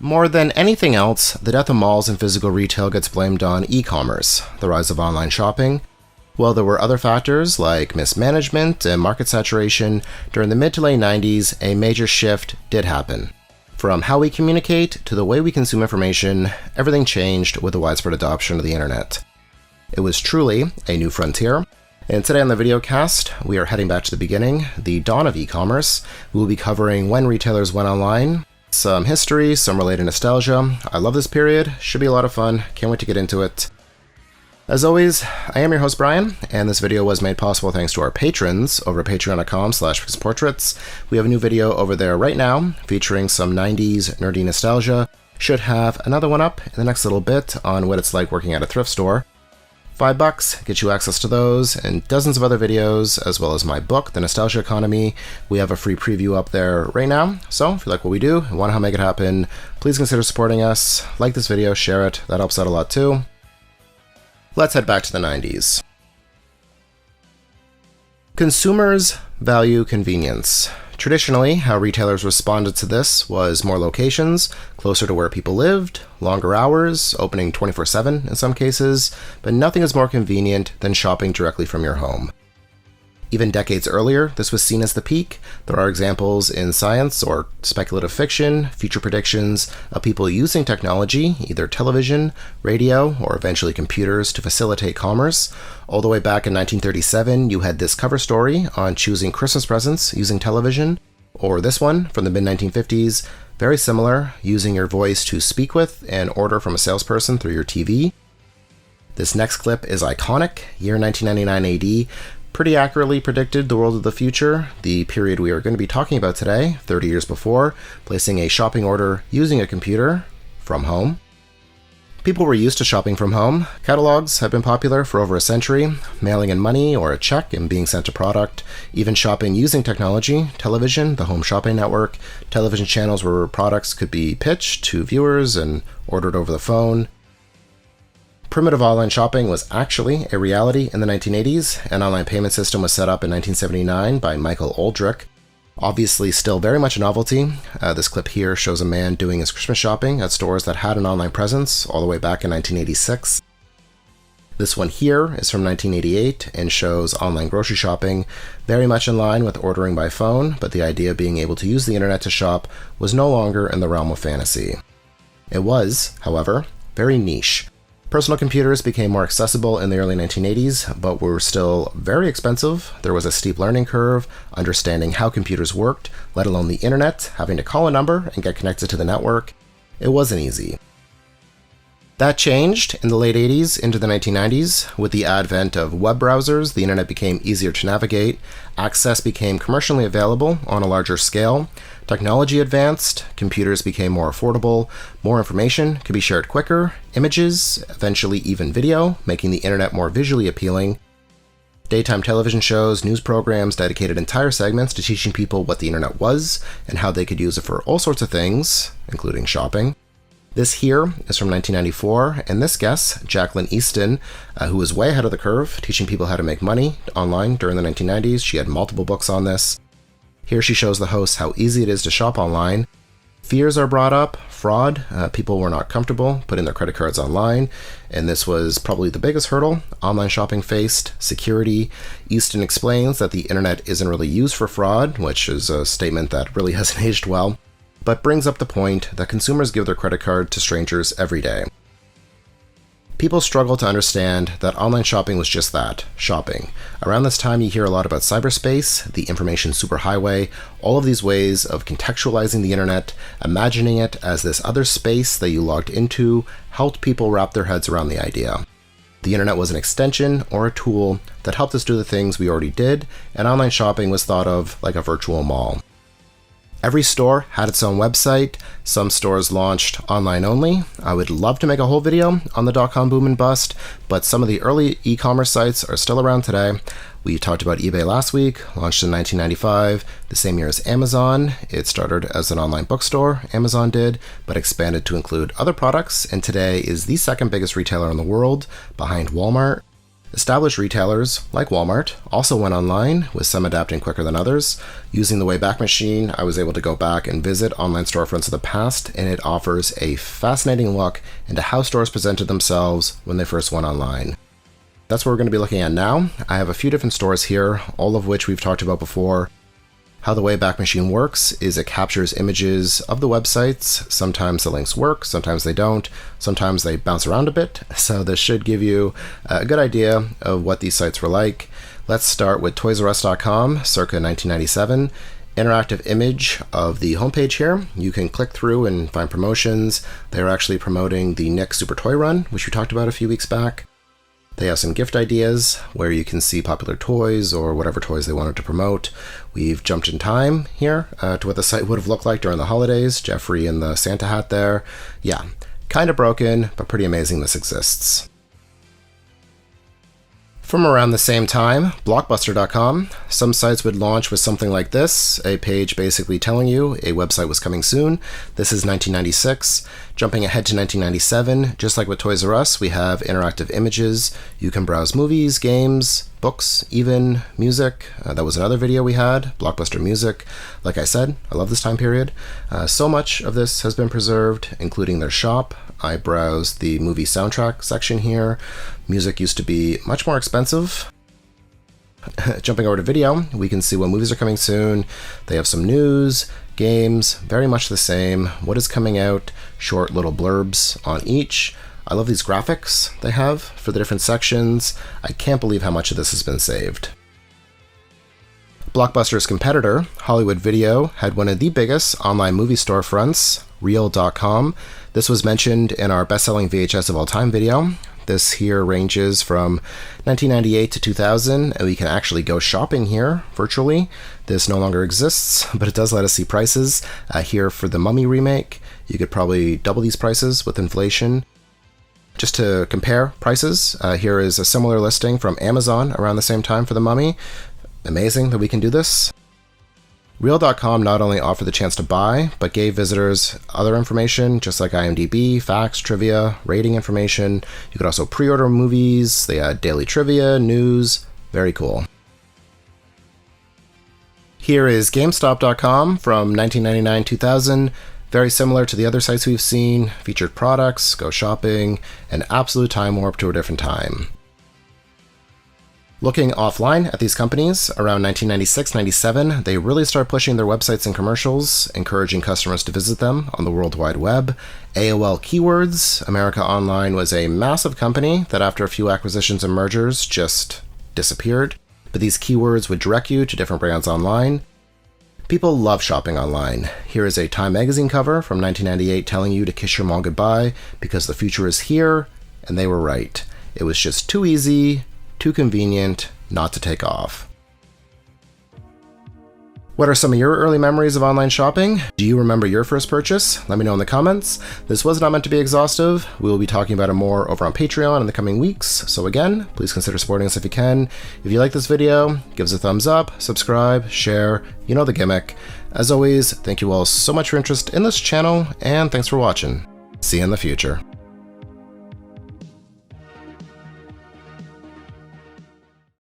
More than anything else, the death of malls and physical retail gets blamed on e-commerce, the rise of online shopping. While there were other factors like mismanagement and market saturation, during the mid to late 90s, a major shift did happen. From how we communicate to the way we consume information, everything changed with the widespread adoption of the internet. It was truly a new frontier. And today on the Videocast, we are heading back to the beginning, the dawn of e-commerce. We will be covering when retailers went online, some history, some related nostalgia. I love this period. Should be a lot of fun. Can't wait to get into it. As always, I am your host Brian, and this video was made possible thanks to our patrons over at patreon.com/pixelportraits. We have a new video over there right now featuring some 90s nerdy nostalgia. Should have another one up in the next little bit on what it's like working at a thrift store. $5 gets you access to those and dozens of other videos, as well as my book, The Nostalgia Economy. We have a free preview up there right now, so if you like what we do and want to make it happen, please consider supporting us. Like this video, share it, that helps out a lot too. Let's head back to the 90s. Consumers value convenience. Traditionally, how retailers responded to this was more locations, closer to where people lived, longer hours, opening 24/7 in some cases, but nothing is more convenient than shopping directly from your home. Even decades earlier, this was seen as the peak. There are examples in science or speculative fiction, future predictions of people using technology, either television, radio, or eventually computers, to facilitate commerce. All the way back in 1937, you had this cover story on choosing Christmas presents using television, or this one from the mid-1950s, very similar, using your voice to speak with and order from a salesperson through your TV. This next clip is iconic, year 1999 AD, pretty accurately predicted the world of the future, the period we are going to be talking about today, 30 years before, placing a shopping order using a computer from home. People were used to shopping from home. Catalogs have been popular for over a century, mailing in money or a check and being sent a product, even shopping using technology, television, the home shopping network, television channels where products could be pitched to viewers and ordered over the phone. Primitive online shopping was actually a reality in the 1980s. An online payment system was set up in 1979 by Michael Aldrich. Obviously still very much a novelty. This clip here shows a man doing his Christmas shopping at stores that had an online presence all the way back in 1986. This one here is from 1988 and shows online grocery shopping, very much in line with ordering by phone, but the idea of being able to use the internet to shop was no longer in the realm of fantasy. It was, however, very niche. Personal computers became more accessible in the early 1980s, but were still very expensive. There was a steep learning curve, understanding how computers worked, let alone the internet, having to call a number and get connected to the network. It wasn't easy. That changed in the late 80s into the 1990s. With the advent of web browsers, the internet became easier to navigate. Access became commercially available on a larger scale. Technology advanced, computers became more affordable, more information could be shared quicker, images, eventually even video, making the internet more visually appealing. Daytime television shows, news programs dedicated entire segments to teaching people what the internet was and how they could use it for all sorts of things, including shopping. This here is from 1994, and this guest, Jacqueline Easton, who was way ahead of the curve, teaching people how to make money online during the 1990s. She had multiple books on this. Here she shows the hosts how easy it is to shop online. Fears are brought up, fraud, people were not comfortable putting their credit cards online, and this was probably the biggest hurdle online shopping faced. Security. Easton explains that the internet isn't really used for fraud, which is a statement that really hasn't aged well, but brings up the point that consumers give their credit card to strangers every day. People struggle to understand that online shopping was just that, shopping. Around this time, you hear a lot about cyberspace, the information superhighway, all of these ways of contextualizing the internet, imagining it as this other space that you logged into, helped people wrap their heads around the idea. The internet was an extension or a tool that helped us do the things we already did, and online shopping was thought of like a virtual mall. Every store had its own website. Some stores launched online only. I would love to make a whole video on the dot-com boom and bust, but some of the early e-commerce sites are still around today. We talked about eBay last week, launched in 1995, the same year as Amazon. It started as an online bookstore, Amazon did, but expanded to include other products, and today is the second biggest retailer in the world, behind Walmart. Established retailers, like Walmart, also went online, with some adapting quicker than others. Using the Wayback Machine, I was able to go back and visit online storefronts of the past, and it offers a fascinating look into how stores presented themselves when they first went online. That's what we're going to be looking at now. I have a few different stores here, all of which we've talked about before. How the Wayback Machine works is it captures images of the websites. Sometimes the links work, sometimes they don't, sometimes they bounce around a bit, so this should give you a good idea of what these sites were like. Let's start with ToysRUs.com, circa 1997. Interactive image of the homepage here. You can click through and find promotions. They're actually promoting the Nick Super Toy Run, which we talked about a few weeks back. They have some gift ideas where you can see popular toys or whatever toys they wanted to promote. We've jumped in time here to what the site would have looked like during the holidays. Jeffrey in the Santa hat there. Yeah, kind of broken, but pretty amazing this exists. From around the same time, Blockbuster.com. Some sites would launch with something like this, a page basically telling you a website was coming soon. This is 1996. Jumping ahead to 1997, just like with Toys R Us, we have interactive images. You can browse movies, games, books, even music. That was another video we had, Blockbuster Music. Like I said, I love this time period. So much of this has been preserved, including their shop. I browsed the movie soundtrack section here. Music used to be much more expensive. Jumping over to video, we can see what movies are coming soon. They have some news, games, very much the same. What is coming out, short little blurbs on each. I love these graphics they have for the different sections. I can't believe how much of this has been saved. Blockbuster's competitor, Hollywood Video, had one of the biggest online movie storefronts, Reel.com. This was mentioned in our best-selling VHS of all time video. This here ranges from 1998 to 2000, and we can actually go shopping here virtually. This no longer exists, but it does let us see prices. Here for the Mummy remake, you could probably double these prices with inflation. Just to compare prices, here is a similar listing from Amazon around the same time for the Mummy. Amazing that we can do this. Reel.com not only offered the chance to buy, but gave visitors other information, just like IMDb, facts, trivia, rating information. You could also pre-order movies. They had daily trivia, news. Very cool. Here is GameStop.com from 1999-2000. Very similar to the other sites we've seen. Featured products, go shopping, an absolute time warp to a different time. Looking offline at these companies, around 1996-97, they really start pushing their websites and commercials, encouraging customers to visit them on the World Wide Web. AOL Keywords, America Online was a massive company that after a few acquisitions and mergers just disappeared, but these keywords would direct you to different brands online. People love shopping online. Here is a Time magazine cover from 1998 telling you to kiss your mall goodbye because the future is here, and they were right. It was just too easy, too convenient not to take off. What are some of your early memories of online shopping? Do you remember your first purchase? Let me know in the comments. This was not meant to be exhaustive. We will be talking about it more over on Patreon in the coming weeks. So again, please consider supporting us if you can. If you like this video, give us a thumbs up, subscribe, share, you know the gimmick. As always, thank you all so much for your interest in this channel, and thanks for watching. See you in the future.